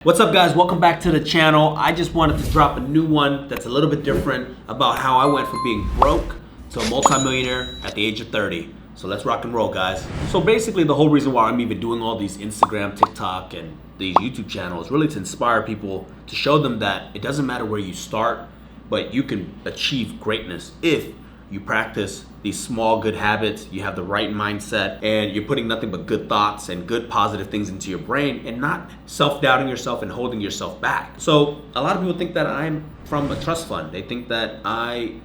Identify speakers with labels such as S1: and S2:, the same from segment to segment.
S1: What's up, guys? Welcome back to the channel. I just wanted to drop a new one that's a little bit different about how I went from being broke to a multimillionaire at the age of 30. So let's rock and roll, guys. So basically the whole reason why I'm even doing all these Instagram, TikTok, and these YouTube channels really to inspire people, to show them that it doesn't matter where you start, but you can achieve greatness if you practice these small good habits, you have the right mindset, and you're putting nothing but good thoughts and good positive things into your brain and not self-doubting yourself and holding yourself back. So a lot of people think that I'm from a trust fund. They think that I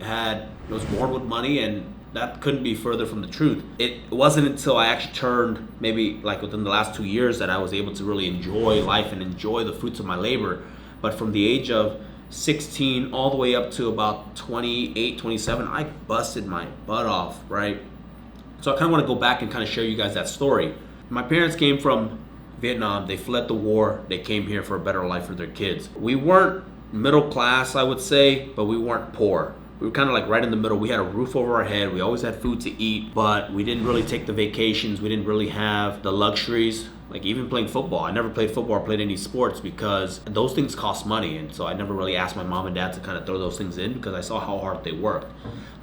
S1: was born with money, and that couldn't be further from the truth. It wasn't until I actually turned maybe like within the last 2 years that I was able to really enjoy life and enjoy the fruits of my labor. But from the age of 16 all the way up to about 28, 27, I busted my butt off, right? So I kind of want to go back and kind of share you guys that story. My parents came from Vietnam. They fled the war. They came here for a better life for their kids. We weren't middle class, I would say, but we weren't poor. We were kind of like right in the middle. We had a roof over our head. We always had food to eat, but we didn't really take the vacations. We didn't really have the luxuries. Like even playing football, I never played football or played any sports because those things cost money. And so I never really asked my mom and dad to kind of throw those things in because I saw how hard they worked.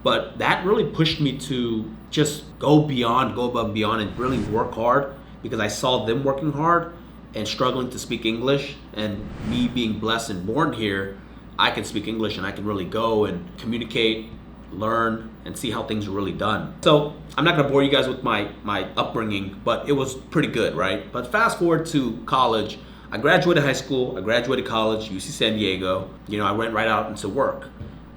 S1: But that really pushed me to just go above and beyond and really work hard because I saw them working hard and struggling to speak English, and me being blessed and born here, I can speak English and I can really go and communicate, learn, and see how things are really done. So I'm not gonna bore you guys with my upbringing, but it was pretty good, right? But fast forward to college. I graduated high school, I graduated college, UC San Diego. I went right out into work.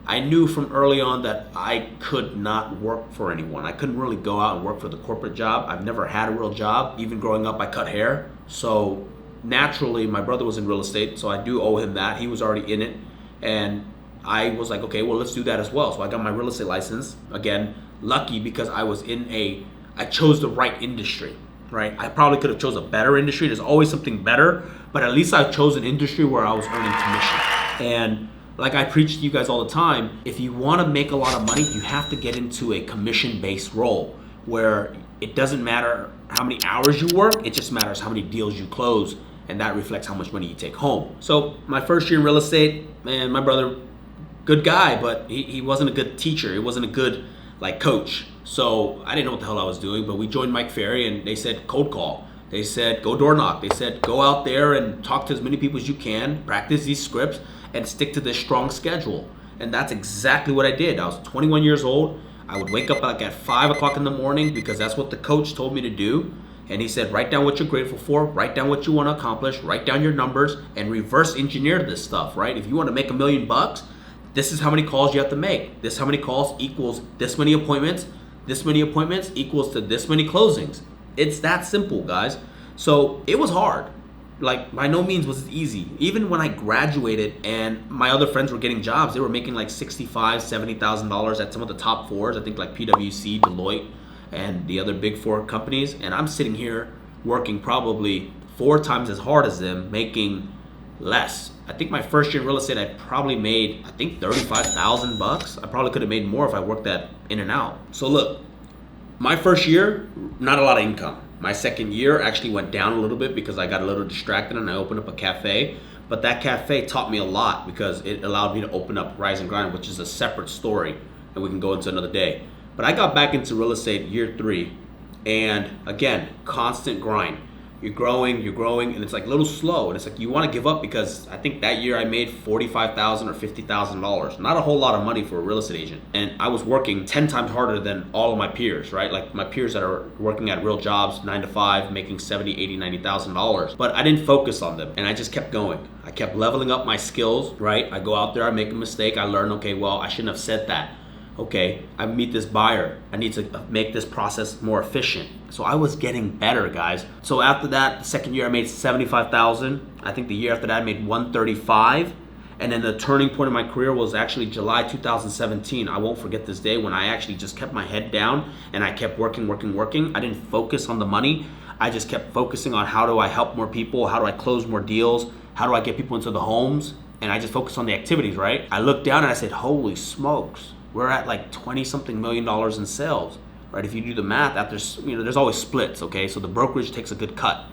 S1: I knew from early on that I could not work for anyone. I couldn't really go out and work for the corporate job. I've never had a real job. Even growing up, I cut hair. So naturally, my brother was in real estate, so I do owe him that. He was already in it. And I was like, okay, well, let's do that as well. So I got my real estate license. Again, lucky because I chose the right industry, right? I probably could have chose a better industry. There's always something better, but at least I chose an industry where I was earning commission. And like I preach to you guys all the time, if you want to make a lot of money, you have to get into a commission-based role where it doesn't matter how many hours you work, it just matters how many deals you close, and that reflects how much money you take home. So my first year in real estate, man, my brother, good guy, but he wasn't a good teacher. He wasn't a good coach. So I didn't know what the hell I was doing, but we joined Mike Ferry and they said cold call. They said go door knock. They said go out there and talk to as many people as you can, practice these scripts, and stick to this strong schedule. And that's exactly what I did. I was 21 years old. I would wake up at 5 o'clock in the morning because that's what the coach told me to do. And he said, write down what you're grateful for, write down what you want to accomplish, write down your numbers, and reverse engineer this stuff, right? If you want to make $1 million, this is how many calls you have to make. This how many calls equals this many appointments. This many appointments equals to this many closings. It's that simple, guys. So it was hard. By no means was it easy. Even when I graduated and my other friends were getting jobs, they were making $65,000, $70,000 at some of the top fours. I think like PwC, Deloitte, and the other big four companies. And I'm sitting here working probably 4 times as hard as them, making less. I think my first year in real estate, I probably made, $35,000. I probably could have made more if I worked that in and out. So look, my first year, not a lot of income. My second year actually went down a little bit because I got a little distracted and I opened up a cafe. But that cafe taught me a lot because it allowed me to open up Rise and Grind, which is a separate story and we can go into another day. But I got back into real estate year 3, and again, constant grind. You're growing, and it's a little slow, and it's you want to give up because I think that year I made $45,000 or $50,000. Not a whole lot of money for a real estate agent, and I was working 10 times harder than all of my peers, right? Like my peers that are working at real jobs, 9 to 5, making $70,000, $80,000, $90,000. But I didn't focus on them, and I just kept going. I kept leveling up my skills, right? I go out there, I make a mistake, I learn, okay, well, I shouldn't have said that. Okay, I meet this buyer. I need to make this process more efficient. So I was getting better, guys. So after that, the second year I made $75,000. I think the year after that I made $135,000. And then the turning point of my career was actually July 2017. I won't forget this day when I actually just kept my head down and I kept working. I didn't focus on the money. I just kept focusing on how do I help more people? How do I close more deals? How do I get people into the homes? And I just focused on the activities, right? I looked down and I said, holy smokes. We're at 20-something million dollars in sales, right? If you do the math, there's always splits, okay? So the brokerage takes a good cut.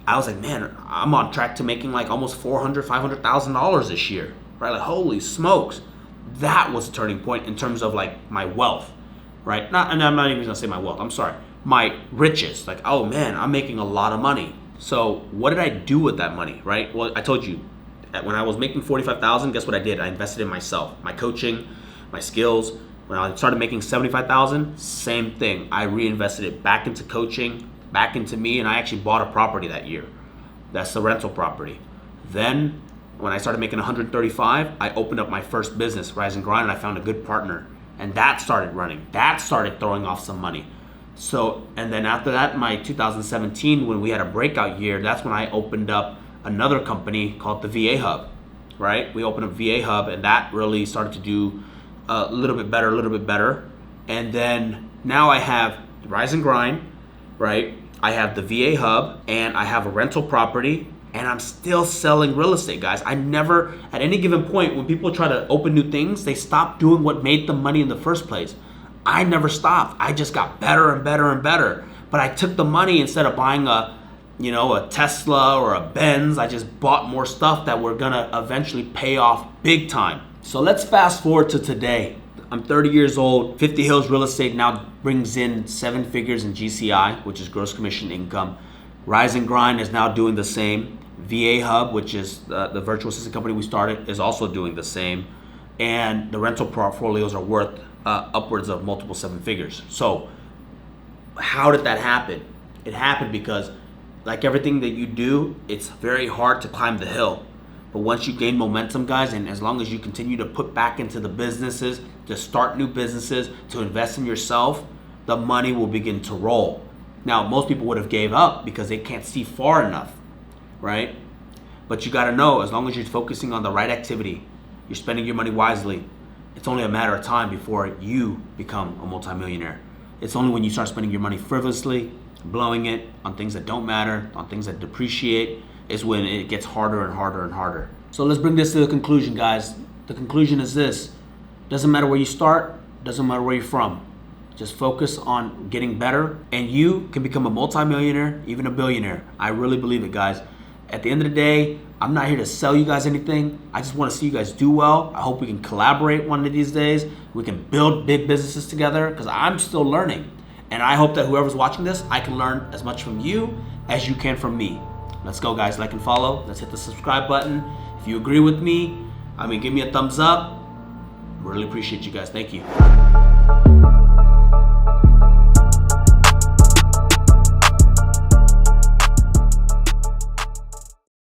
S1: I was like, man, I'm on track to making like almost $400,000, $500,000 this year, right? Like, holy smokes. That was a turning point in terms of like my wealth, right? And I'm not even gonna say my wealth, I'm sorry, my riches. Like, oh man, I'm making a lot of money. So what did I do with that money, right? Well, I told you, when I was making $45,000, guess what I did? I invested in myself, my coaching, my skills. When I started making $75,000, same thing. I reinvested it back into coaching, back into me, and I actually bought a property that year. That's the rental property. Then when I started making 135, I opened up my first business, Rise and Grind, and I found a good partner. And that started running. That started throwing off some money. So, and then after that, my 2017, when we had a breakout year, that's when I opened up another company called the VA Hub, right? We opened up VA Hub, and that really started to do a little bit better. And then now I have Rise and Grind, right? I have the VA Hub, and I have a rental property, and I'm still selling real estate, guys. I never, at any given point, when people try to open new things, they stop doing what made them money in the first place. I never stopped. I just got better and better and better. But I took the money, instead of buying a Tesla or a Benz, I just bought more stuff that were gonna eventually pay off big time. So let's fast forward to today. I'm 30 years old. 50 Hills Real Estate now brings in 7 figures in GCI, which is gross commission income. Rise and Grind is now doing the same. VA Hub, which is the virtual assistant company we started, is also doing the same. And the rental portfolios are worth upwards of multiple 7 figures. So how did that happen? It happened because, like everything that you do, it's very hard to climb the hill. But once you gain momentum, guys, and as long as you continue to put back into the businesses, to start new businesses, to invest in yourself, the money will begin to roll. Now, most people would have gave up because they can't see far enough, right? But you got to know, as long as you're focusing on the right activity, you're spending your money wisely, it's only a matter of time before you become a multimillionaire. It's only when you start spending your money frivolously, blowing it on things that don't matter, on things that depreciate, is when it gets harder and harder and harder. So let's bring this to the conclusion, guys. The conclusion is this: doesn't matter where you start, doesn't matter where you're from. Just focus on getting better, and you can become a multimillionaire, even a billionaire. I really believe it, guys. At the end of the day, I'm not here to sell you guys anything. I just want to see you guys do well. I hope we can collaborate one of these days. We can build big businesses together, because I'm still learning. And I hope that whoever's watching this, I can learn as much from you as you can from me. Let's go, guys. Like and follow. Let's hit the subscribe button. If you agree with me, give me a thumbs up. Really appreciate you guys. Thank you.